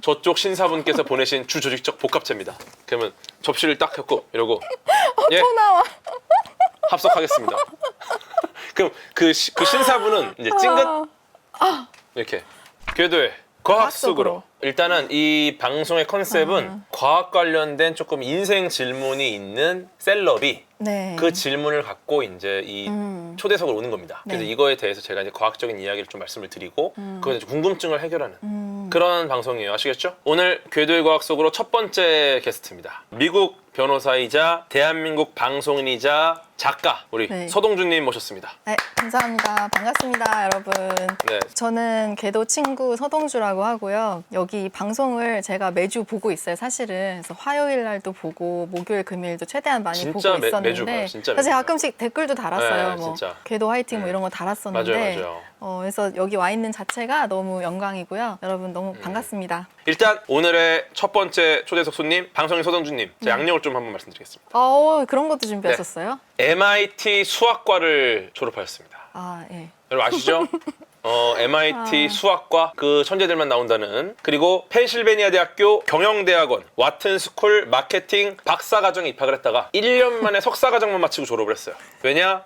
저쪽 신사분께서 보내신 주조직적 복합체입니다. 그러면 접시를 딱 켰고 이러고 예, 또 나와. 합석하겠습니다. 그럼 그 신사분은 이제 찡긋 이렇게 궤도의 과학 속으로. 일단은 이 방송의 컨셉은 과학 관련된 조금 인생 질문이 있는 셀럽이 네. 그 질문을 갖고 이제 이 초대석을 오는 겁니다. 그래서 네. 이거에 대해서 제가 이제 과학적인 이야기를 좀 말씀을 드리고 그거에 대해서 궁금증을 해결하는 그런 방송이에요. 아시겠죠? 오늘 궤도의 과학 속으로 첫 번째 게스트입니다. 미국 변호사이자 대한민국 방송인이자 작가 우리 네. 서동주님 모셨습니다. 네, 감사합니다. 반갑습니다, 여러분. 네. 저는 궤도 친구 서동주라고 하고요. 여기 방송을 제가 매주 보고 있어요, 사실은. 그래서 화요일 날도 보고 목요일, 금요일도 최대한 많이 진짜 보고 있었는데 매주 봐요, 진짜 사실 매주 봐요. 가끔씩 댓글도 달았어요. 네, 뭐 진짜. 궤도 화이팅 뭐 이런 거 달았었는데 맞아요. 그래서 여기 와 있는 자체가 너무 영광이고요. 여러분 너무 반갑습니다. 일단 오늘의 첫 번째 초대석 손님 방송인 서동주님 제 양력을 좀 한번 말씀드리겠습니다. 그런 것도 준비하셨어요? MIT 수학과를 졸업하였습니다. 아, 예. 여러분 아시죠? MIT 수학과 그 천재들만 나온다는 그리고 펜실베니아 대학교 경영대학원 와튼스쿨 마케팅 박사과정에 입학을 했다가 1년 만에 석사과정만 마치고 졸업을 했어요. 왜냐?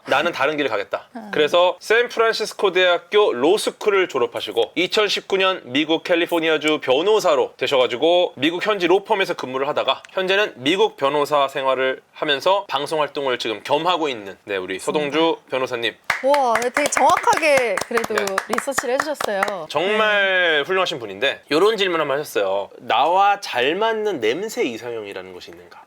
나는 다른 길을 가겠다. 그래서 샌프란시스코 대학교 로스쿨을 졸업하시고 2019년 미국 캘리포니아주 변호사로 되셔가지고 미국 현지 로펌에서 근무를 하다가 현재는 미국 변호사 생활을 하면서 방송 활동을 지금 겸하고 있는 우리 서동주 변호사님 와, 되게 정확하게 그래도 네. 리서치를 해주셨어요. 정말 훌륭하신 분인데 이런 질문 한번 하셨어요. 나와 잘 맞는 냄새 이상형이라는 것이 있는가?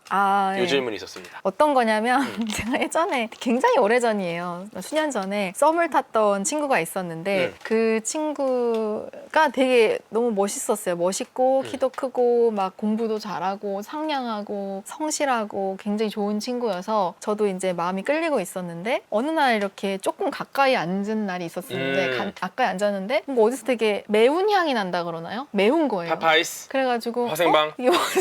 이 예. 질문이 있었습니다. 어떤 거냐면 제가 예전에 굉장히 오래전이에요. 수년 전에 썸을 탔던 친구가 있었는데 그 친구가 되게 너무 멋있었어요. 멋있고 키도 크고 막 공부도 잘하고 상냥하고 성실하고 굉장히 좋은 친구여서 저도 이제 마음이 끌리고 있었는데 어느 날 이렇게 조금 가까이 앉은 날이 있었는데 가까이 앉았는데 뭔가 어디서 되게 매운 향이 난다 그러나요? 매운 거예요. 파파이스 그래가지고 화생방 이게 뭐지?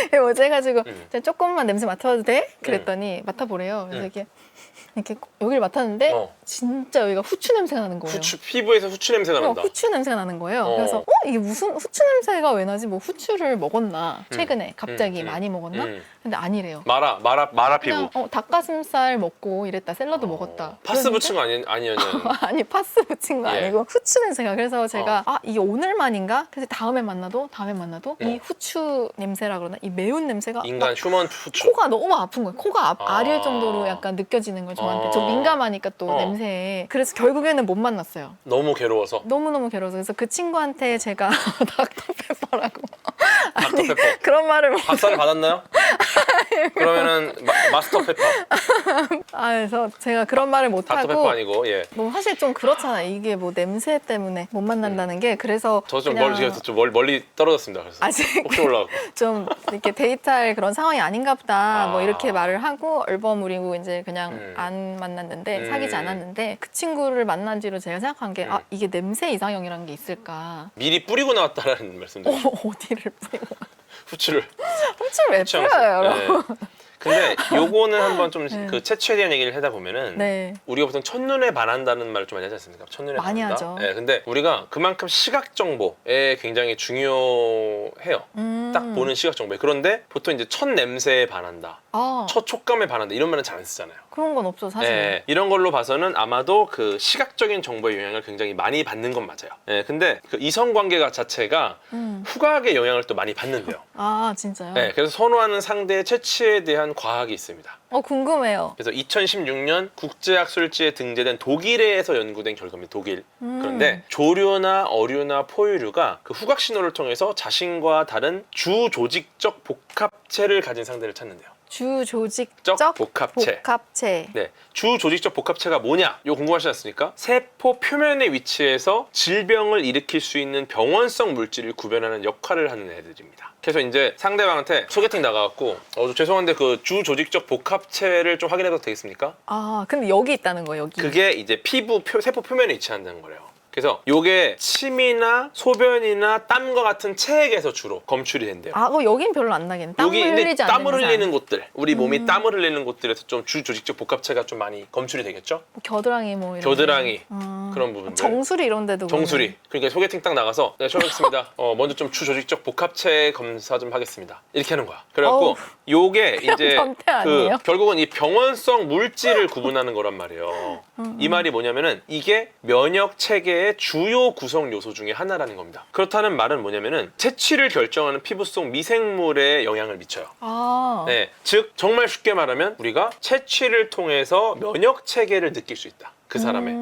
이게 뭐지? 해가지고 제가 조금만 냄새 맡아봐도 돼? 그랬더니 맡아보래요. 그래서 이렇게 여기를 맡았는데 진짜 여기가 후추 냄새가 나는 거예요. 피부에서 후추 냄새가 난다. 후추 냄새가 나는 거예요. 그래서 이게 무슨 후추 냄새가 왜 나지? 뭐 후추를 먹었나? 최근에 갑자기 많이 먹었나? 근데 아니래요. 마라 피부. 그냥 닭가슴살 먹고 이랬다. 샐러드 먹었다. 파스 그랬는데 붙인 거 아니었냐는. 아니 파스 붙인 거 예. 아니고 후추 냄새가. 그래서 제가 이게 오늘만인가? 그래서 다음에 만나도 이 후추 냄새라 그러나 이 매운 냄새가 인간 막 휴먼 후추. 코가 너무 아픈 거예요. 코가 아릴 정도로 약간 느껴지는 거예요. 저한테. 저 민감하니까 또 냄새에. 그래서 결국에는 못 만났어요. 너무 괴로워서. 너무너무 괴로워서. 그래서 그 친구한테 제가 닥터페퍼라고 닥터페퍼. 그런 말을 박사를 받았나요? 그러면은 마스터페퍼. 그래서 제가 그런 말을 못 닥터페퍼 하고 아니고 예. 뭐 사실 좀 그렇잖아요. 이게 뭐 냄새 때문에 못 만난다는 게. 그래서 저 좀 그냥 멀리 떨어졌습니다. 그래서 아직 혹시 올라가고. 좀 이렇게 데이트할 그런 상황이 아닌가 보다 뭐 이렇게 말을 하고 얼버무리고 이제 그냥 안 만났는데 사귀지 않았는데 그 친구를 만난 뒤로 제가 생각한 게 이게 냄새 이상형이라는 게 있을까. 미리 뿌리고 나왔다라는 말씀도. 어디를 뿌리고 후추를 왜 뿌려요, 여러분? 네. 근데 요거는 한번 좀 그 채취에 대한 얘기를 하다 보면은 네. 우리가 보통 첫눈에 반한다는 말을 좀 많이 하지 않습니까? 첫눈에 많이 반한다. 하죠. 네, 근데 우리가 그만큼 시각 정보에 굉장히 중요해요. 딱 보는 시각 정보에. 그런데 보통 이제 첫 냄새에 반한다. 첫 촉감에 반한다. 이런 말은 잘 안 쓰잖아요. 그런 건 없죠, 사실. 네, 이런 걸로 봐서는 아마도 그 시각적인 정보의 영향을 굉장히 많이 받는 건 맞아요. 네, 근데 그 이성 관계가 자체가 후각의 영향을 또 많이 받는데요. 진짜요? 네, 그래서 선호하는 상대의 체취에 대한 과학이 있습니다. 궁금해요. 그래서 2016년 국제학술지에 등재된 독일에서 연구된 결과입니다. 독일. 그런데 조류나 어류나 포유류가 그 후각 신호를 통해서 자신과 다른 주조직적 복합체를 가진 상대를 찾는데요. 주조직적 복합체. 네, 주조직적 복합체가 뭐냐? 이거 궁금하시지 않습니까? 세포 표면에 위치해서 질병을 일으킬 수 있는 병원성 물질을 구별하는 역할을 하는 애들입니다. 그래서 이제 상대방한테 소개팅 나가갖고 죄송한데 그 주조직적 복합체를 좀 확인해도 되겠습니까? 근데 여기 있다는 거예요, 여기. 그게 이제 세포 표면에 위치한다는 거래요. 그래서 요게 침이나 소변이나 땀과 같은 체액에서 주로 검출이 된대요. 아, 여긴 별로 안 나겠네. 땀을 여기 근데 흘리지 않는 땀을 이상. 흘리는 곳들, 우리 몸이 땀을 흘리는 곳들에서 좀 주조직적 복합체가 좀 많이 검출이 되겠죠? 겨드랑이 뭐 이런. 겨드랑이 그런 부분들. 정수리 이런 데도. 정수리. 그러니까 소개팅 딱 나가서 네, 처음 뵙겠습니다. 먼저 좀 주조직적 복합체 검사 좀 하겠습니다. 이렇게 하는 거야. 그래갖고 어우, 요게 이제 변태 아니에요? 결국은 이 병원성 물질을 구분하는 거란 말이에요. 이 말이 뭐냐면은 이게 면역 체계의 주요 구성 요소 중에 하나라는 겁니다. 그렇다는 말은 뭐냐면은 채취를 결정하는 피부 속 미생물에 영향을 미쳐요. 아. 네, 즉 정말 쉽게 말하면 우리가 채취를 통해서 면역 체계를 느낄 수 있다. 그 사람의.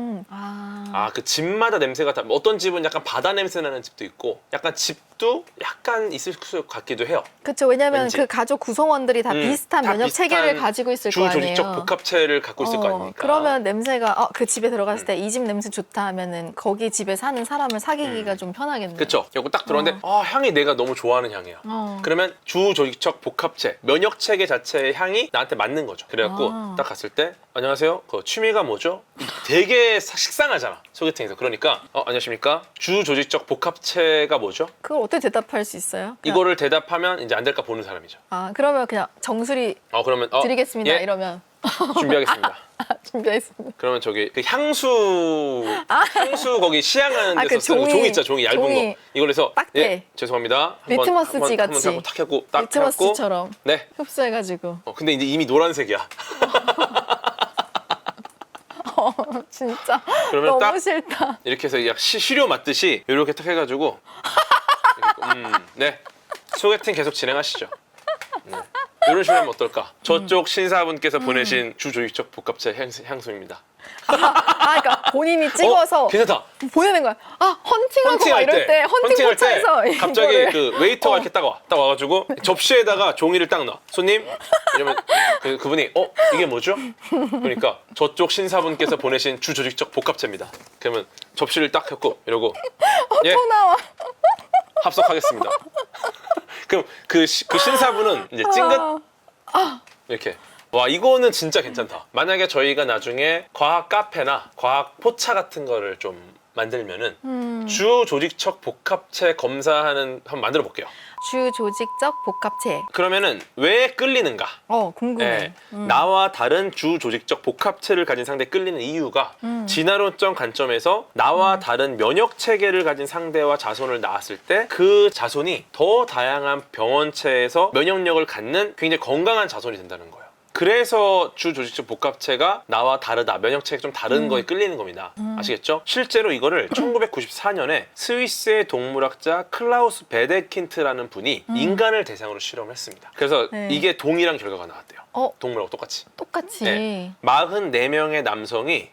그 집마다 냄새가 다 어떤 집은 약간 바다 냄새 나는 집도 있고 약간 집도 약간 있을 것 같기도 해요. 그렇죠. 왜냐면 왠지. 그 가족 구성원들이 다 비슷한 다 면역 비슷한 체계를 가지고 있을 거 아니에요. 주조직적 복합체를 갖고 있을 거 아닙니까? 그러면 냄새가 그 집에 들어갔을 때 이 집 냄새 좋다 하면은 거기 집에 사는 사람을 사귀기가 좀 편하겠네요. 그렇죠. 여기 딱 들어오는데 향이 내가 너무 좋아하는 향이야. 그러면 주조직적 복합체, 면역 체계 자체의 향이 나한테 맞는 거죠. 그래갖고 딱 갔을 때 안녕하세요. 그 취미가 뭐죠? 되게 식상하잖아. 소개팅에서. 그러니까 안녕하십니까? 주조직적 복합체가 뭐죠? 그걸 어떻게 대답할 수 있어요? 그냥, 이거를 대답하면 이제 안 될까 보는 사람이죠. 그러면 그냥 정수리 그러면 드리겠습니다. 예, 이러면 준비하겠습니다. 준비했습니다. 그러면 저기 그 향수 거기 시향하는 데서 그 쓰는 거 종이 있죠. 종이 얇은 종이 거. 이걸 해서 딱대. 예, 죄송합니다. 리트머스지 같이. 한번 탁 해고 딱 해갖고 리트머스처럼 네. 흡수해가지고. 근데 이제 이미 노란색이야. 진짜 그러면 너무 딱 싫다. 이렇게 해서 약 시료 맞듯이 이렇게 탁 해가지고 네 소개팅 계속 진행하시죠. 이런 식으로 하면 어떨까? 저쪽 신사분께서 보내신 주조직적 복합체 향수입니다. 그러니까 본인이 찍어서 괜찮다. 보내는 거야. 헌팅하고 막 이럴 때 헌팅 포차에서 갑자기 이거를. 그 웨이터가 이렇게 딱 와가지고 접시에다가 종이를 딱 넣어. 손님 이러면 그분이 이게 뭐죠? 그러니까 저쪽 신사분께서 보내신 주조직적 복합체입니다. 그러면 접시를 딱 켰고 이러고 예 또 나와. 합석하겠습니다. 그럼 그 신사분은 이제 찡긋 이렇게. 와 이거는 진짜 괜찮다. 만약에 저희가 나중에 과학 카페나 과학 포차 같은 거를 좀 만들면은 주조직적 복합체 검사하는 한번 만들어 볼게요. 주조직적 복합체. 그러면은 왜 끌리는가? 궁금해. 나와 다른 주조직적 복합체를 가진 상대에 끌리는 이유가 진화론적 관점에서 나와 다른 면역 체계를 가진 상대와 자손을 낳았을 때 그 자손이 더 다양한 병원체에서 면역력을 갖는 굉장히 건강한 자손이 된다는 거예요. 그래서 주조직적 복합체가 나와 다르다, 면역체가 좀 다른 거에 끌리는 겁니다. 아시겠죠? 실제로 이거를 1994년에 스위스의 동물학자 클라우스 베데킨트라는 분이 인간을 대상으로 실험을 했습니다. 그래서 네. 이게 동일한 결과가 나왔대요. 동물하고 똑같이. 똑같이. 네. 44명의 남성이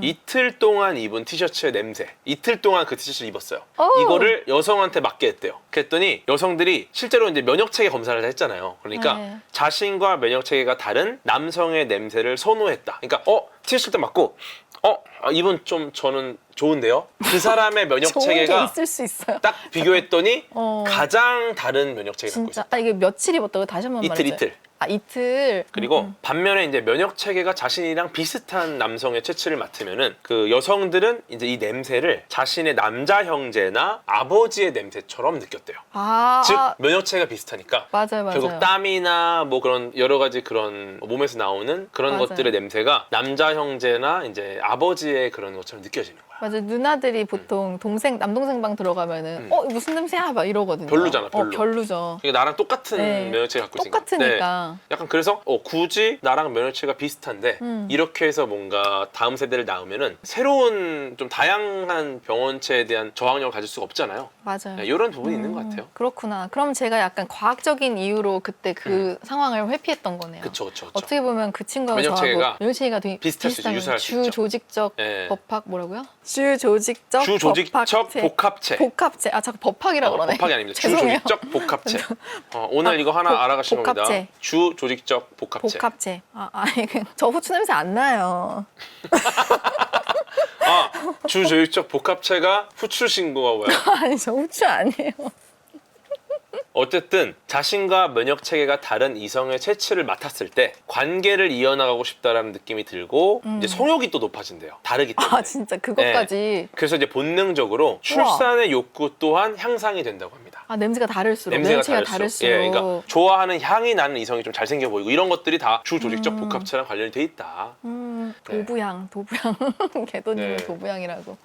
이틀 동안 입은 티셔츠의 냄새, 이틀 동안 그 티셔츠를 입었어요. 이거를 여성한테 맡게 했대요. 그랬더니 여성들이 실제로 이제 면역체계 검사를 했잖아요. 그러니까 네. 자신과 면역체계가 다른 남성의 냄새를 선호했다. 그러니까 티셔츠 때 맡고 이분 좀 저는 좋은데요. 그 사람의 좋은 게 면역체계가 있을 수 있어요. 딱 비교했더니 가장 다른 면역체계를 갖고 진짜. 있었다. 이게 며칠 입었다고 다시 한 번 말해줘요. 이틀. 이틀. 그리고 반면에 이제 면역 체계가 자신이랑 비슷한 남성의 체취를 맡으면은 그 여성들은 이제 이 냄새를 자신의 남자 형제나 아버지의 냄새처럼 느꼈대요. 즉 면역 체계가 비슷하니까 맞아요. 결국 땀이나 뭐 그런 여러 가지 그런 몸에서 나오는 그런 맞아요. 것들의 냄새가 남자 형제나 이제 아버지의 그런 것처럼 느껴지는 거야. 맞아. 누나들이 보통 남동생 방 들어가면은 이거 무슨 냄새야? 막 이러거든요. 별로잖아, 별로. 별로죠. 그러니까 나랑 똑같은 네. 면역체가 갖고 있으니까. 똑같으니까. 약간 그래서 굳이 나랑 면역체가 비슷한데 이렇게 해서 뭔가 다음 세대를 낳으면은 새로운 좀 다양한 병원체에 대한 저항력을 가질 수가 없잖아요. 맞아요. 네, 이런 부분이 있는 것 같아요. 그렇구나. 그럼 제가 약간 과학적인 이유로 그때 그 상황을 회피했던 거네요. 그쵸. 어떻게 보면 그 친구가 면역체계가 저하고 면역체계가 되게 비슷할 수 있죠, 유사할 수 있죠. 주조직적 네. 법학 뭐라고요? 주조직적 복합체. 복합체. 자꾸 법학이라고 그러네. 법학이 아닙니다. 죄송해요. 주조직적 복합체. 오늘 이거 하나 알아가시는 겁니다. 복합체. 주조직적 복합체. 아니 저 후추 냄새 안 나요. 주조직적 복합체가 후추 신고가 뭐야? 아니 저 후추 아니에요. 어쨌든 자신과 면역 체계가 다른 이성의 체취를 맡았을 때 관계를 이어나가고 싶다라는 느낌이 들고 이제 성욕이 또 높아진대요. 다르기 때문에. 아 진짜 그것까지. 그래서 이제 본능적으로 출산의 욕구 또한 향상이 된다고 합니다. 아 냄새가 다를수록 냄새가 다를수록. 예, 그러니까 좋아하는 향이 나는 이성이 좀 잘생겨 보이고 이런 것들이 다 주조직적 복합체랑 관련이 돼 있다. 도부향 개도님은 네. 도부향이라고.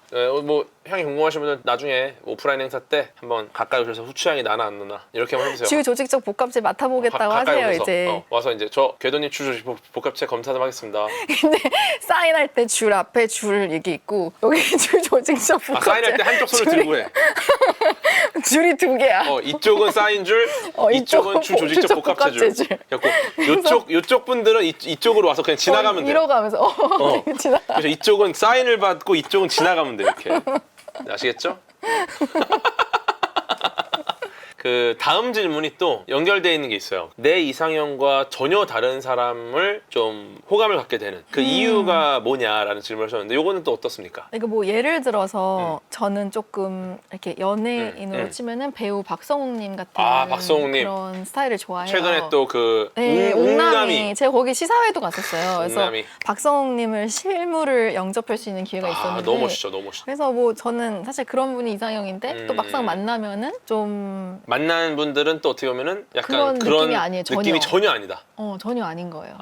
뭐 향이 궁금하신 분은 나중에 오프라인 행사 때 한번 가까이 오셔서 후추향이 나나 안 나나 이렇게 한번 해보세요. 주 조직적 복합제 맡아보겠다고 가까이 하세요 오셔서, 이제. 와서 이제 저 궤도님 주조직 복합체 검사 좀 하겠습니다. 근데 사인할 때 줄 앞에 줄 이게 있고 여기 줄 조직적 복합제. 사인할 때 한쪽 손을 들고 해. 줄이 두 개야. 이쪽은 사인 줄, 이쪽은 주 조직적 복합체 줄. 그래갖고 요쪽 분들은 이쪽으로 와서 그냥 지나가면 돼. 이러가면서 지나가. 그래서 이쪽은 사인을 받고 이쪽은 지나가면 돼 이렇게. 아시겠죠? 그 다음 질문이 또 연결되어 있는 게 있어요. 내 이상형과 전혀 다른 사람을 좀 호감을 갖게 되는 그 이유가 뭐냐라는 질문을 하셨는데 요거는 또 어떻습니까? 그러니까 뭐 예를 들어서 저는 조금 이렇게 연예인으로 치면은 배우 박성웅님 같은 박성웅님. 그런 스타일을 좋아해요. 최근에 또 그 네, 옥남이 제가 거기 시사회도 갔었어요. 그래서 옥남이. 박성웅님을 실물을 영접할 수 있는 기회가 있었는데 너무 멋있죠, 너무 멋있죠. 그래서 뭐 저는 사실 그런 분이 이상형인데 또 막상 만나면은 좀 만난 분들은 또 어떻게 보면은 약간 그런 느낌이 아니에요, 느낌이 전혀 아니다. 전혀 아닌 거예요.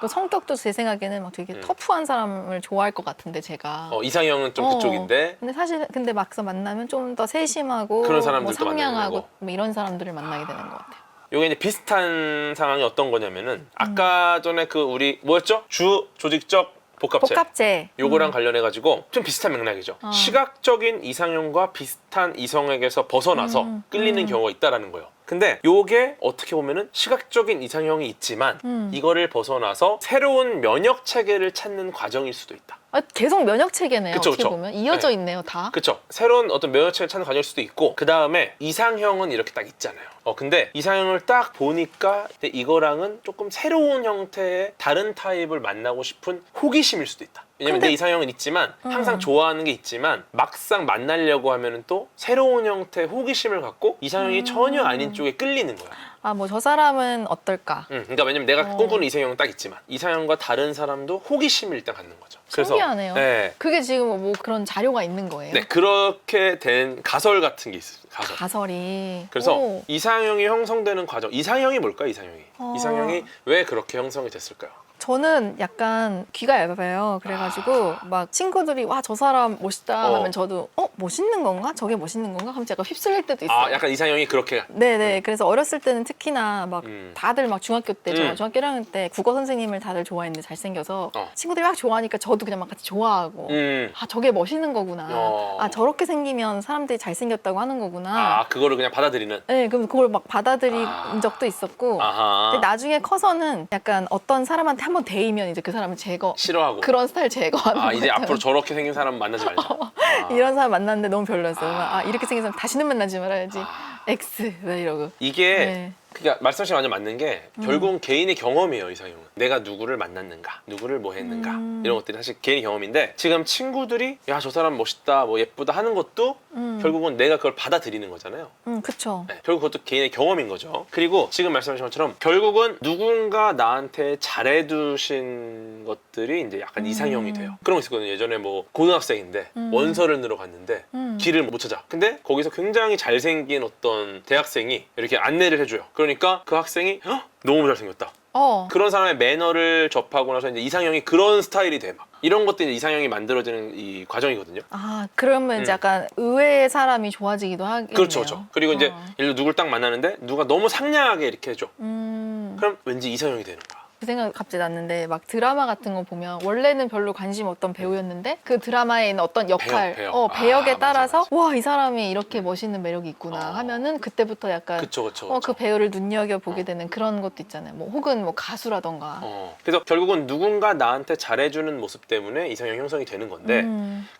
그 성격도 제 생각에는 막 되게 터프한 사람을 좋아할 것 같은데 제가 이상형은 좀 그쪽인데 근데 사실 막상 만나면 좀 더 세심하고 그런 사람들도 뭐 상냥하고 만나는 거고. 뭐 이런 사람들을 만나게 되는 것 같아요. 요게 이제 비슷한 상황이 어떤 거냐면은 아까 전에 그 우리 뭐였죠? 주 조직적 복합체. 복합제. 요거랑 관련해 가지고 좀 비슷한 맥락이죠. 시각적인 이상형과 비슷한 이성에게서 벗어나서 끌리는 경우가 있다라는 거예요. 근데 요게 어떻게 보면은 시각적인 이상형이 있지만 이거를 벗어나서 새로운 면역 체계를 찾는 과정일 수도 있다. 계속 면역 체계네요. 그쵸, 어떻게 그쵸. 보면 이어져 네. 있네요, 다. 그쵸. 새로운 어떤 면역 체계를 찾는 과정일 수도 있고 그 다음에 이상형은 이렇게 딱 있잖아요. 근데 이상형을 딱 보니까 이거랑은 조금 새로운 형태의 다른 타입을 만나고 싶은 호기심일 수도 있다. 왜냐면 내 이상형은 있지만 항상 좋아하는 게 있지만 막상 만나려고 하면은 또 새로운 형태의 호기심을 갖고 이상형이 전혀 아닌 쪽에 끌리는 거야. 뭐 저 사람은 어떨까? 그러니까 왜냐면 내가 꿈꾸는 이상형은 딱 있지만 이상형과 다른 사람도 호기심을 일단 갖는 거죠. 신기하네요. 네. 그게 지금 뭐 그런 자료가 있는 거예요? 네, 그렇게 된 가설 같은 게 있어요. 가설이. 그래서 오. 이상형이 형성되는 과정. 이상형이 뭘까요? 이상형이 왜 그렇게 형성이 됐을까요? 저는 약간 귀가 얇아요. 그래가지고 막 친구들이 와 저 사람 멋있다 하면 저도 멋있는 건가? 저게 멋있는 건가? 하면 제가 휩쓸릴 때도 있어요. 약간 이상형이 그렇게. 네네. 그래서 어렸을 때는 특히나 막 다들 막 중학교 때, 저 중학교 1학년 때 국어 선생님을 다들 좋아했는데 잘생겨서 친구들이 막 좋아하니까 저도 그냥 막 같이 좋아하고 저게 멋있는 거구나. 저렇게 생기면 사람들이 잘생겼다고 하는 거구나. 그거를 그냥 받아들이는. 네, 그럼 그걸 막 받아들인 적도 있었고. 근데 나중에 커서는 약간 어떤 사람한테 한번 데이면 이제 그 사람을 싫어하고. 그런 스타일 제거하는 거 이제 앞으로 저렇게 생긴 사람 만나지 말자. 이런 사람 만났는데 너무 별로였어요. 이렇게 생긴 사람 다시는 만나지 말아야지. X 왜 이러고. 이게 네. 그러니까 말씀하신 게 완전 맞는 게 결국은 개인의 경험이에요. 이상형은 내가 누구를 만났는가, 누구를 뭐 했는가 이런 것들이 사실 개인의 경험인데 지금 친구들이 야 저 사람 멋있다, 뭐 예쁘다 하는 것도 결국은 내가 그걸 받아들이는 거잖아요. 그쵸. 네, 결국 그것도 개인의 경험인 거죠. 그리고 지금 말씀하신 것처럼 결국은 누군가 나한테 잘해주신 것들이 이제 약간 이상형이 돼요. 그런 거 있었거든요. 예전에 뭐 고등학생인데 원서를 넣으러 갔는데 길을 못 찾아. 근데 거기서 굉장히 잘생긴 어떤 대학생이 이렇게 안내를 해줘요. 그러니까 그 학생이 너무 잘생겼다. 그런 사람의 매너를 접하고 나서 이제 이상형이 그런 스타일이 돼. 막 이런 것들이 이제 이상형이 만들어지는 이 과정이거든요. 그러면 이제 약간 의외의 사람이 좋아지기도 하겠네요. 그렇죠. 그리고 이제 예를 들어 누굴 딱 만나는데 누가 너무 상냥하게 이렇게 해줘. 그럼 왠지 이상형이 되는 거야. 그 생각 갑자기 났는데 막 드라마 같은 거 보면 원래는 별로 관심 없던 배우였는데 그 드라마에 있는 어떤 역할, 배역에 따라서 와, 이 사람이 이렇게 멋있는 매력이 있구나 하면은 그때부터 약간 그쵸. 그 배우를 눈여겨보게 되는 그런 것도 있잖아요. 뭐 혹은 뭐 가수라던가. 그래서 결국은 누군가 나한테 잘해주는 모습 때문에 이상형 형성이 되는 건데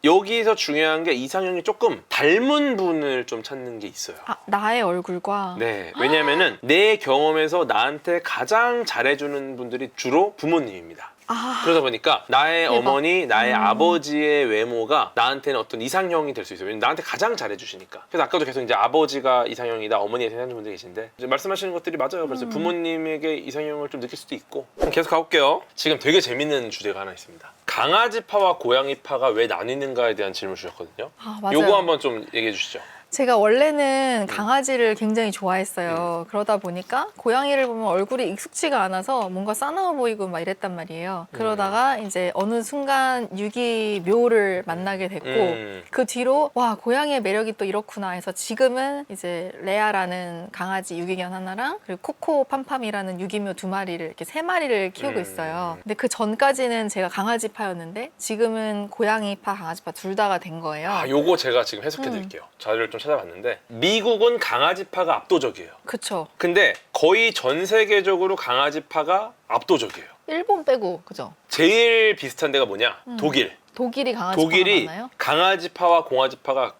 여기서 중요한 게 이상형이 조금 닮은 분을 좀 찾는 게 있어요. 나의 얼굴과. 네, 왜냐면은 내 경험에서 나한테 가장 잘해주는 분들이 주로 부모님입니다. 아, 그러다 보니까 나의 대박. 어머니, 나의 아버지의 외모가 나한테는 어떤 이상형이 될 수 있어요. 왜냐면 나한테 가장 잘해주시니까. 그래서 아까도 계속 이제 아버지가 이상형이다, 어머니의 이상형인 분들 계신데 이제 말씀하시는 것들이 맞아요. 그래서 부모님에게 이상형을 좀 느낄 수도 있고. 그럼 계속 가볼게요. 지금 되게 재밌는 주제가 하나 있습니다. 강아지파와 고양이파가 왜 나뉘는가에 대한 질문 주셨거든요. 아, 맞아요. 요거 한번 좀 얘기해 주시죠. 제가 원래는 강아지를 굉장히 좋아했어요. 그러다 보니까 고양이를 보면 얼굴이 익숙지가 않아서 뭔가 싸나워 보이고 막 이랬단 말이에요. 그러다가 이제 어느 순간 유기묘를 만나게 됐고 그 뒤로 와, 고양이의 매력이 또 이렇구나 해서 지금은 이제 레아라는 강아지 유기견 하나랑 그리고 코코 팜팜이라는 유기묘 2마리를 이렇게 3마리를 키우고 있어요. 근데 그 전까지는 제가 강아지파였는데 지금은 고양이파, 강아지파 둘 다가 된 거예요. 아, 요거 제가 지금 해석해 드릴게요. 자료를 좀 찾아봤는데 미국은 강아지파가 압도적이에요. 그쵸. 근데 거의 전 세계적으로 강아지파가 압도적이에요. 일본 빼고, 그죠? 제일 비슷한 데가 뭐냐? 독일. 독일이 강아지파가 독일이 많아요? 강아지파와 공아지파가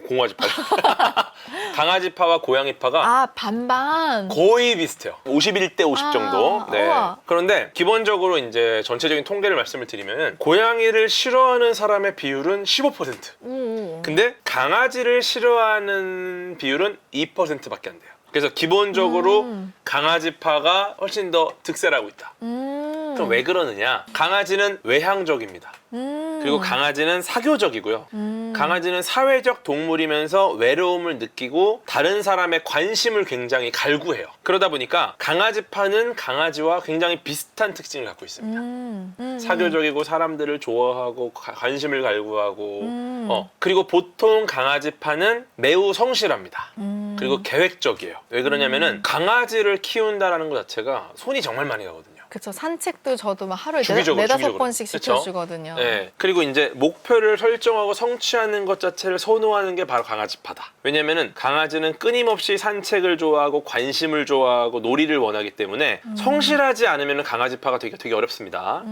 공아지파 강아지파와 고양이파가 아, 반반. 거의 비슷해요. 51대 50 정도. 네. 우와. 그런데 기본적으로 이제 전체적인 통계를 말씀을 드리면 고양이를 싫어하는 사람의 비율은 15%. 근데 강아지를 싫어하는 비율은 2%밖에 안 돼요. 그래서 기본적으로 강아지파가 훨씬 더 득세라고 있다. 그럼 왜 그러느냐? 강아지는 외향적입니다. 그리고 강아지는 사교적이고요. 강아지는 사회적 동물이면서 외로움을 느끼고 다른 사람의 관심을 굉장히 갈구해요. 그러다 보니까 강아지파는 강아지와 굉장히 비슷한 특징을 갖고 있습니다. 사교적이고 사람들을 좋아하고 관심을 갈구하고 그리고 보통 강아지파는 매우 성실합니다. 그리고 계획적이에요. 왜 그러냐면은 강아지를 키운다라는 것 자체가 손이 정말 많이 가거든요. 그쵸. 산책도 저도 막 하루에 주기적으로, 네다섯 주기적으로. 번씩 그쵸? 시켜주거든요. 네. 그리고 이제 목표를 설정하고 성취하는 것 자체를 선호하는 게 바로 강아지파다. 왜냐면은 강아지는 끊임없이 산책을 좋아하고 관심을 좋아하고 놀이를 원하기 때문에 성실하지 않으면 강아지파가 되게 어렵습니다.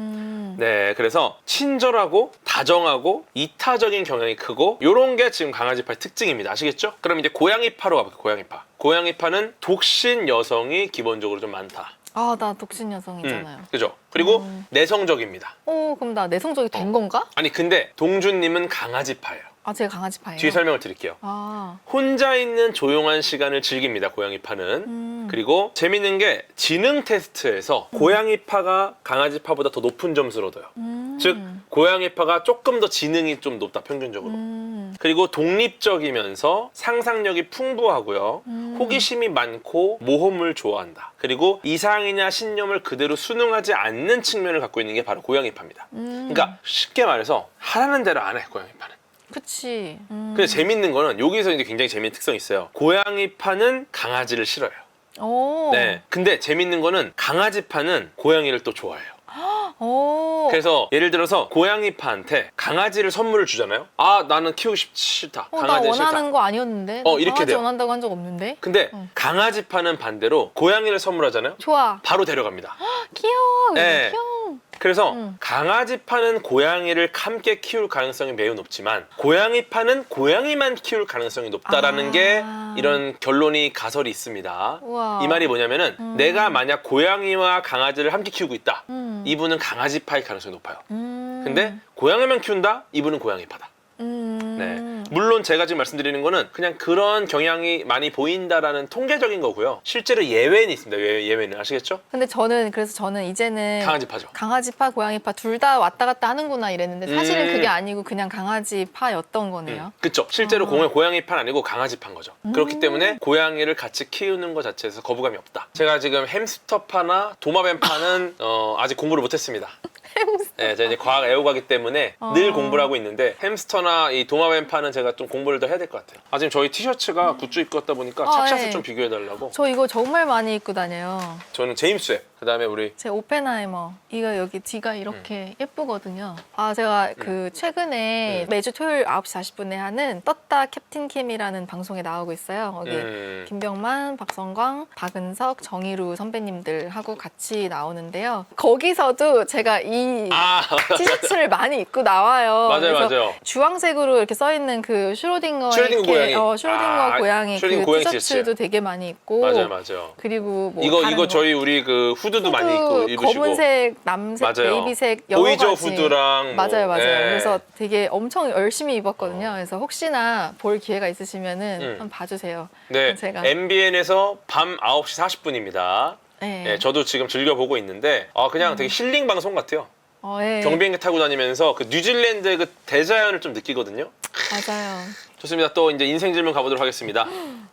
네. 그래서 친절하고 다정하고 이타적인 경향이 크고 요런 게 지금 강아지파의 특징입니다. 아시겠죠? 그럼 이제 고양이파로 가볼게요. 고양이파. 고양이파는 독신 여성이 기본적으로 좀 많다. 아, 나 독신 여성이잖아요. 그죠? 그리고 내성적입니다. 오, 그럼 나 내성적이 된 건가? 아니 근데 동준님은 강아지파예요. 아, 제가 강아지파예요. 뒤에 설명을 드릴게요. 아, 혼자 있는 조용한 시간을 즐깁니다. 고양이파는. 그리고 재밌는 게 지능 테스트에서 고양이파가 강아지파보다 더 높은 점수를 얻어요. 즉 고양이파가 조금 더 지능이 좀 높다 평균적으로. 그리고 독립적이면서 상상력이 풍부하고요. 호기심이 많고 모험을 좋아한다. 그리고 이상이나 신념을 그대로 순응하지 않는 측면을 갖고 있는 게 바로 고양이파입니다. 그러니까 쉽게 말해서 하라는 대로 안 해, 고양이파는. 그치. 근데 재밌는 거는 여기서 이제 굉장히 재밌는 특성이 있어요. 고양이파는 강아지를 싫어요. 오. 네. 근데 재밌는 거는 강아지파는 고양이를 또 좋아해요. 오. 그래서 예를 들어서 고양이파한테 강아지를 선물을 주잖아요. 아, 나는 키우기 싫다. 나 강아지 싫다. 원하는 거 아니었는데. 나 이렇게 강아지 돼요. 원한다고 한 적 없는데. 근데 강아지파는 반대로 고양이를 선물하잖아요. 좋아. 바로 데려갑니다. 귀여워. 네. 귀여워. 그래서 강아지파는 고양이를 함께 키울 가능성이 매우 높지만 고양이파는 고양이만 키울 가능성이 높다라는 게 이런 결론이 가설이 있습니다. 우와. 이 말이 뭐냐면은 내가 만약 고양이와 강아지를 함께 키우고 있다. 이분은 강아지파일 가능성이 높아요. 근데 고양이만 키운다? 이분은 고양이파다. 네. 물론 제가 지금 말씀드리는 거는 그냥 그런 경향이 많이 보인다라는 통계적인 거고요. 실제로 예외는 있습니다. 예외는 아시겠죠? 근데 그래서 저는 이제는 강아지파죠. 강아지파, 고양이파 둘 다 왔다 갔다 하는구나 이랬는데 사실은 그게 아니고 그냥 강아지파였던 거네요. 그쵸. 실제로 고양이파는 아니고 강아지파인 거죠. 그렇기 때문에 고양이를 같이 키우는 것 자체에서 거부감이 없다. 제가 지금 햄스터파나 도마뱀파는 아직 공부를 못했습니다. 네, 제가 이제 과학 애호가기 때문에 늘 공부를 하고 있는데 햄스터나 이 도마뱀파는 제가 좀 공부를 더 해야 될 것 같아요. 아, 지금 저희 티셔츠가 굿즈 입고 왔다 보니까 착샷을 네. 좀 비교해달라고. 저 이거 정말 많이 입고 다녀요. 저는 제임스 웹, 그 다음에 우리 제 오펜하이머. 이거 여기 뒤가 이렇게 예쁘거든요. 아, 제가 그 최근에 매주 토요일 9시 40분에 하는 떴다 캡틴 캠이라는 방송에 나오고 있어요. 거기 김병만, 박성광, 박은석, 정희루 선배님들하고 같이 나오는데요. 거기서도 제가 이 티셔츠를 많이 입고 나와요. 맞아요, 그래서 맞아요. 주황색으로 이렇게 써 있는 그 슈로딩거 고양이. 고양이 슈로딩거 그 고양이 티셔츠도 되게 많이 입고 맞아요. 그리고 뭐 이거 다른 거. 저희 우리 그 후드 후드도 많이 입으시고. 검은색, 남색, 맞아요. 베이비색 여러 보이저 가지. 후드랑 맞아요, 맞아요. 예. 그래서 되게 엄청 열심히 입었거든요. 그래서 혹시나 볼 기회가 있으시면은 한번 봐주세요. 네, 제가 MBN에서 밤 9시 40분입니다. 네. 네, 저도 지금 즐겨보고 있는데 그냥 되게 힐링 방송 같아요. 예. 경비행기 타고 다니면서 그 뉴질랜드의 그 대자연을 좀 느끼거든요. 맞아요. 좋습니다. 또 이제 인생 질문 가보도록 하겠습니다.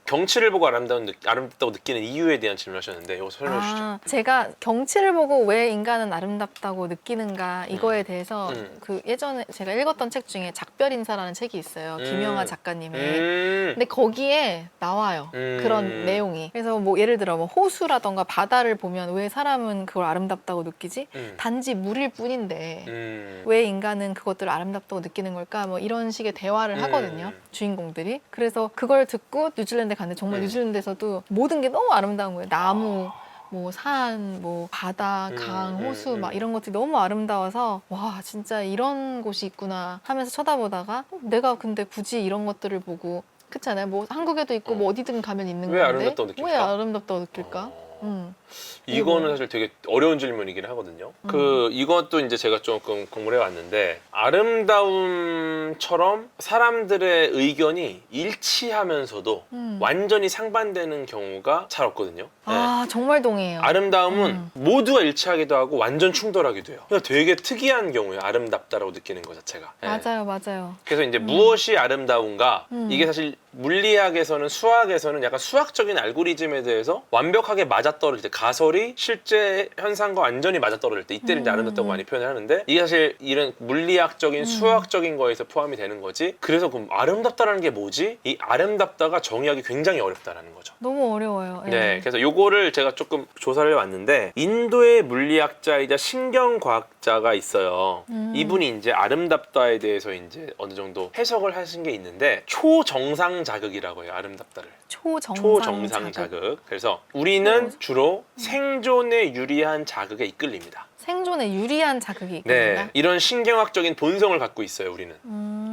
경치를 보고 아름답다고 느끼는 이유에 대한 질문하셨는데 이거 설명해 주시죠. 제가 경치를 보고 왜 인간은 아름답다고 느끼는가 이거에 대해서 그 예전에 제가 읽었던 책 중에 작별인사라는 책이 있어요. 김영하 작가님의. 근데 거기에 나와요. 그런 내용이. 그래서 뭐 예를 들어 뭐 호수라던가 바다를 보면 왜 사람은 그걸 아름답다고 느끼지? 단지 물일 뿐인데 왜 인간은 그것들을 아름답다고 느끼는 걸까? 뭐 이런 식의 대화를 하거든요. 주인공들이. 그래서 그걸 듣고 뉴질랜드에 갔는데 정말 뉴질랜드에서도 모든 게 너무 아름다운 거예요. 나무, 뭐 산, 뭐 바다, 강, 호수 막 이런 것들이 너무 아름다워서 와 진짜 이런 곳이 있구나 하면서 쳐다보다가 내가 근데 굳이 이런 것들을 보고 그렇잖아요. 뭐 한국에도 있고 뭐 어디든 가면 있는 왜 건데 아름답다고 느낄까? 왜 아름답다고 느낄까? 이거는 사실 되게 어려운 질문이긴 하거든요. 이것도 이제 제가 조금 공부를 해왔는데 아름다움처럼 사람들의 의견이 일치하면서 완전히 상반되는 경우가 잘 없거든요. 아 정말 동의해요. 아름다움은 모두가 일치하기도 하고 완전 충돌하기도 해요. 그러니까 되게 특이한 경우예요. 아름답다라고 느끼는 것 자체가. 맞아요, 맞아요. 그래서 이제 무엇이 아름다운가 이게 사실 물리학에서는 수학에서는 약간 수학적인 알고리즘에 대해서 완벽하게 맞아떨어질 때 가설이 실제 현상과 완전히 맞아떨어질 때 이때를 이제 아름답다고 많이 표현을 하는데 이게 사실 이런 물리학적인 수학적인 거에서 포함이 되는 거지. 그래서 그럼 아름답다라는 게 뭐지? 이 아름답다가 정의하기 굉장히 어렵다라는 거죠. 너무 어려워요. 네, 그래서 요거를 제가 조금 조사를 해왔는데 인도의 물리학자이자 신경과학자가 있어요. 이분이 이제 아름답다에 대해서 이제 어느 정도 해석을 하신 게 있는데 초정상 자극이라고 해요. 아름답다를. 초정상 자극. 그래서 우리는 주로 생존에 유리한 자극에 이끌립니다. 생존에 유리한 자극이 있거든요. 네, 이런 신경학적인 본성을 갖고 있어요, 우리는.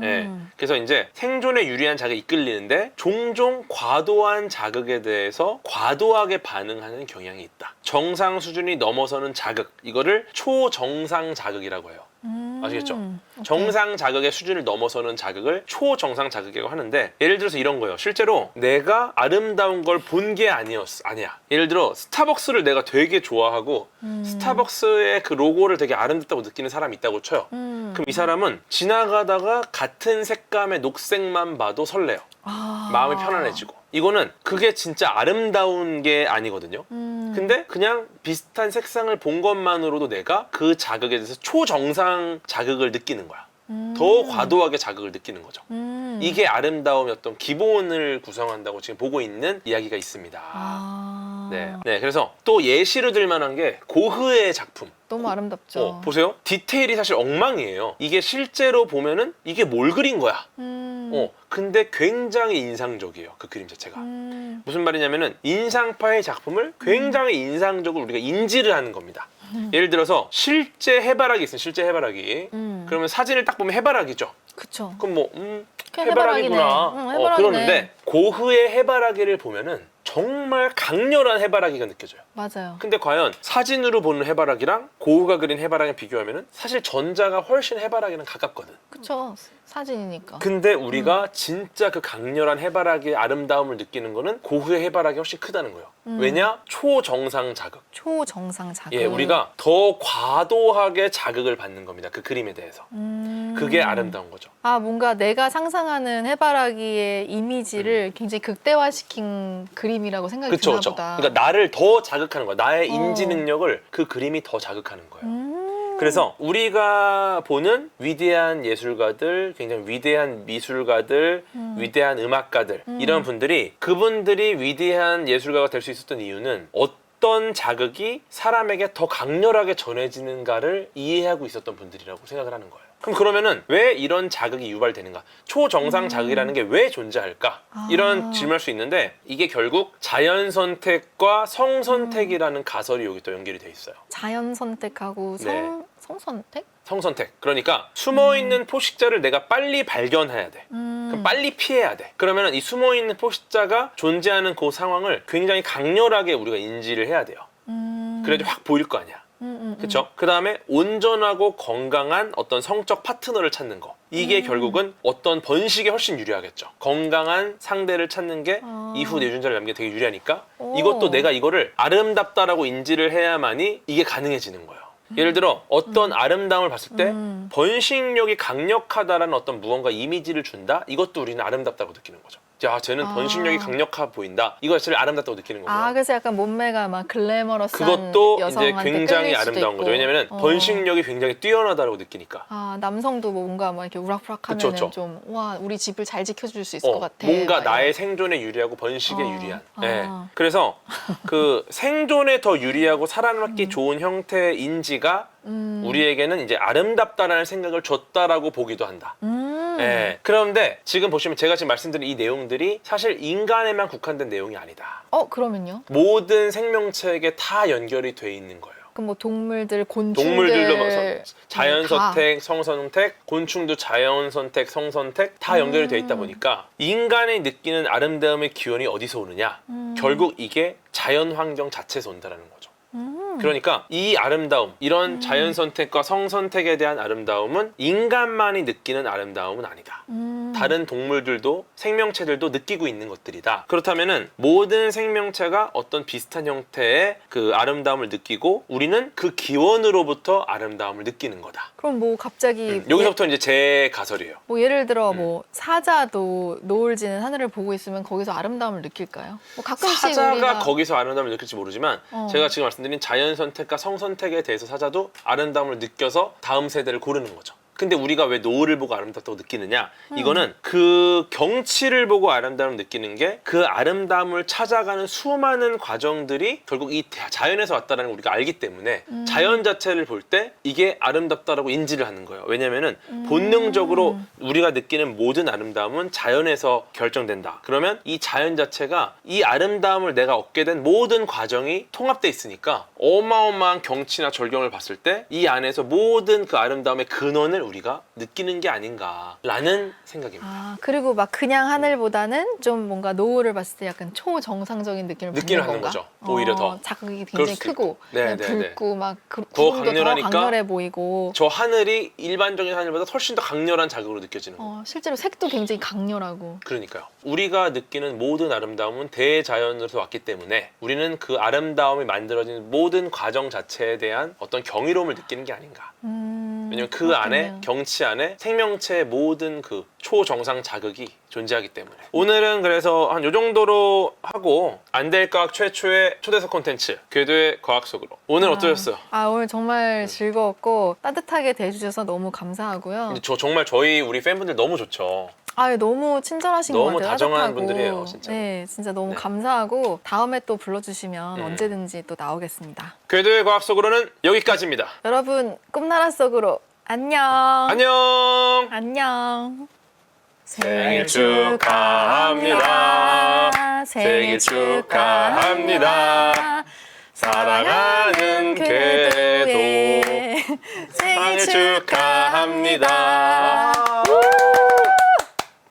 네, 그래서 이제 생존에 유리한 자극에 이끌리는데 종종 과도한 자극에 대해서 과도하게 반응하는 경향이 있다. 정상 수준이 넘어서는 자극, 이거를 초정상 자극이라고 해요. 아시겠죠? 정상 자극의 수준을 넘어서는 자극을 초정상 자극이라고 하는데 예를 들어서 이런 거예요. 실제로 내가 아름다운 걸 본 게 아니야. 예를 들어 스타벅스를 내가 되게 좋아하고 스타벅스의 그 로고를 되게 아름답다고 느끼는 사람이 있다고 쳐요. 그럼 이 사람은 지나가다가 같은 색감의 녹색만 봐도 설레요. 마음이 편안해지고. 이거는 그게 진짜 아름다운 게 아니거든요. 근데 그냥 비슷한 색상을 본 것만으로도 내가 그 자극에 대해서 초정상 자극을 느끼는 거야. 더 과도하게 자극을 느끼는 거죠. 이게 아름다움의 어떤 기본을 구성한다고 지금 보고 있는 이야기가 있습니다. 네, 그래서 또 예시로 들 만한 게 고흐의 작품. 너무 아름답죠. 보세요. 디테일이 사실 엉망이에요. 이게 실제로 보면은 이게 뭘 그린 거야. 근데 굉장히 인상적이에요. 그 그림 자체가. 무슨 말이냐면은 인상파의 작품을 굉장히 인상적으로 우리가 인지를 하는 겁니다. 예를 들어서 실제 해바라기 있어요. 실제 해바라기. 그러면 사진을 딱 보면 해바라기죠. 그쵸. 그럼 뭐 해바라기네. 해바라기구나. 해바라기네. 그러는데 고흐의 해바라기를 보면은 정말 강렬한 해바라기가 느껴져요. 맞아요. 근데 과연 사진으로 보는 해바라기랑 고흐가 그린 해바라기를 비교하면은 사실 전자가 훨씬 해바라기랑 가깝거든. 그쵸. 사진이니까. 근데 우리가 진짜 그 강렬한 해바라기의 아름다움을 느끼는 거는 고흐의 해바라기가 훨씬 크다는 거예요. 왜냐? 초정상 자극. 초정상 자극. 예, 우리가 더 과도하게 자극을 받는 겁니다. 그 그림에 대해서. 그게 아름다운 거죠. 뭔가 내가 상상하는 해바라기의 이미지를 굉장히 극대화시킨 그림이라고 생각이 그쵸, 드나 그쵸. 보다. 그러니까 나를 더 자극하는 거야. 나의 인지 능력을 그 그림이 더 자극하는 거예요. 그래서 우리가 보는 위대한 예술가들, 굉장히 위대한 미술가들, 위대한 음악가들 이런 분들이 그분들이 위대한 예술가가 될 수 있었던 이유는 어떤 자극이 사람에게 더 강렬하게 전해지는가를 이해하고 있었던 분들이라고 생각을 하는 거예요. 그럼 그러면은 왜 이런 자극이 유발되는가? 초정상 자극이라는 게 왜 존재할까? 이런 질문할 수 있는데 이게 결국 자연 선택과 성 선택이라는 가설이 여기 또 연결이 돼 있어요. 자연 선택하고 성선택? 성선택. 그러니까 숨어있는 포식자를 내가 빨리 발견해야 돼. 그럼 빨리 피해야 돼. 그러면 이 숨어있는 포식자가 존재하는 그 상황을 굉장히 강렬하게 우리가 인지를 해야 돼요. 그래야지 확 보일 거 아니야. 그렇죠? 그 다음에 온전하고 건강한 어떤 성적 파트너를 찾는 거. 이게 결국은 어떤 번식에 훨씬 유리하겠죠. 건강한 상대를 찾는 게 이후 내준자를 남기에 되게 유리하니까 이것도 내가 이거를 아름답다라고 인지를 해야만이 이게 가능해지는 거예요. 예를 들어 어떤 아름다움을 봤을 때 번식력이 강력하다라는 어떤 무언가 이미지를 준다? 이것도 우리는 아름답다고 느끼는 거죠. 야, 쟤는 번식력이 강력해 보인다. 이거 자체를 아름답다고 느끼는 거고요. 그래서 약간 몸매가 막 글래머러스한 그것도 이제 여성한테 굉장히 끌릴 수도 아름다운 있고. 거죠. 왜냐면 번식력이 굉장히 뛰어나다고 느끼니까. 남성도 뭔가 막 이렇게 우락부락하면은 그쵸. 좀 와, 우리 집을 잘 지켜줄 수 있을 것 같아. 뭔가 막 나의 이런. 생존에 유리하고 번식에 유리한. 아. 예. 그래서 그 생존에 더 유리하고 살아남기 좋은 형태의 인지가 우리에게는 이제 아름답다라는 생각을 줬다라고 보기도 한다. 예. 그런데 지금 보시면 제가 지금 말씀드린 이 내용들이 사실 인간에만 국한된 내용이 아니다. 그러면요? 모든 생명체에게 다 연결이 돼 있는 거예요. 그럼 뭐 동물들, 곤충들 동물들도 막 자연 다. 선택, 성선택, 곤충도 자연 선택, 성선택 다 연결이 돼 있다 보니까 인간이 느끼는 아름다움의 기원이 어디서 오느냐? 결국 이게 자연 환경 자체에서 온다라는 거죠. 그러니까 이 아름다움, 이런 자연 선택과 성 선택에 대한 아름다움은 인간만이 느끼는 아름다움은 아니다. 다른 동물들도 생명체들도 느끼고 있는 것들이다. 그렇다면은 모든 생명체가 어떤 비슷한 형태의 그 아름다움을 느끼고 우리는 그 기원으로부터 아름다움을 느끼는 거다. 그럼 뭐 갑자기 여기서부터 이제 제 가설이에요. 뭐 예를 들어 뭐 사자도 노을 지는 하늘을 보고 있으면 거기서 아름다움을 느낄까요? 뭐 가끔씩 사자가 우리가 거기서 아름다움을 느낄지 모르지만 제가 지금 말씀드린 자연 선택과 성 선택에 대해서 사자도 아름다움을 느껴서 다음 세대를 고르는 거죠. 근데 우리가 왜 노을을 보고 아름답다고 느끼느냐? 이거는 그 경치를 보고 아름다움을 느끼는 게 그 아름다움을 찾아가는 수많은 과정들이 결국 이 자연에서 왔다는 걸 우리가 알기 때문에 자연 자체를 볼 때 이게 아름답다라고 인지를 하는 거예요. 왜냐면은 본능적으로 우리가 느끼는 모든 아름다움은 자연에서 결정된다. 그러면 이 자연 자체가 이 아름다움을 내가 얻게 된 모든 과정이 통합돼 있으니까 어마어마한 경치나 절경을 봤을 때 이 안에서 모든 그 아름다움의 근원을 우리가 느끼는 게 아닌가라는 생각입니다. 그리고 막 그냥 하늘보다는 좀 뭔가 노을을 봤을 때 약간 초정상적인 느낌을 느끼는 받는 하는 건가? 거죠. 오히려 더. 자극이 그럴 굉장히 수도 크고 네, 붉고 막 더 구름도 더 강렬하니까 강렬해 보이고 저 하늘이 일반적인 하늘보다 훨씬 더 강렬한 자극으로 느껴지는 거예요. 실제로 색도 굉장히 강렬하고 그러니까요. 우리가 느끼는 모든 아름다움은 대자연으로서 왔기 때문에 우리는 그 아름다움이 만들어진 모든 과정 자체에 대한 어떤 경이로움을 느끼는 게 아닌가. 왜냐면 그 그렇겠네요. 안에 경치 안에 생명체의 모든 그 초정상 자극이 존재하기 때문에 오늘은 그래서 한 요 정도로 하고 안될과학 최초의 초대석 콘텐츠 궤도의 과학 속으로 오늘 어떠셨어요? 오늘 정말 즐거웠고 따뜻하게 대해주셔서 너무 감사하고요. 근데 정말 우리 팬분들 너무 좋죠. 너무 친절하신 것 너무 같아요. 다정한 따뜻하고. 분들이에요, 진짜. 네, 진짜 너무 네. 감사하고 다음에 또 불러주시면 언제든지 또 나오겠습니다. 궤도의 과학 속으로는 여기까지입니다. 여러분 꿈나라 속으로 안녕. 안녕. 안녕. 생일 축하합니다. 생일 축하합니다. 사랑하는 궤도 생일 축하합니다.